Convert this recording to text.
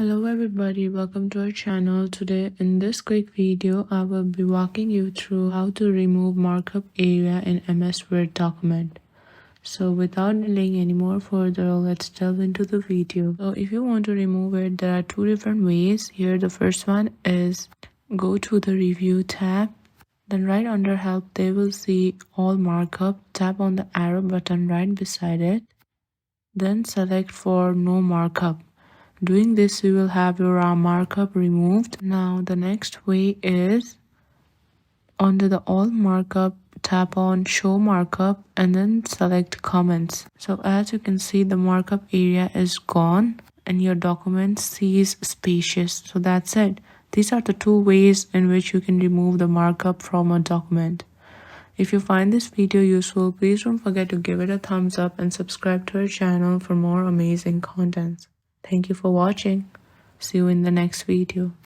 Hello everybody, welcome to our channel. Today in this quick video, I will be walking you through how to remove markup area in MS Word document. So without delaying any more further, let's delve into the video. So if you want to remove it, there are two different ways. Here the first one is go to the review tab. Then right under help, they will see all markup. Tap on the arrow button right beside it. Then select for no markup. Doing this, you will have your markup removed. Now the next way is under the all markup, tap on show markup and then select comments. So as you can see, the markup area is gone and your document sees spacious. So that's it. These are the two ways in which you can remove the markup from a document. If you find this video useful, please don't forget to give it a thumbs up and subscribe to our channel for more amazing contents. Thank you for watching. See you in the next video.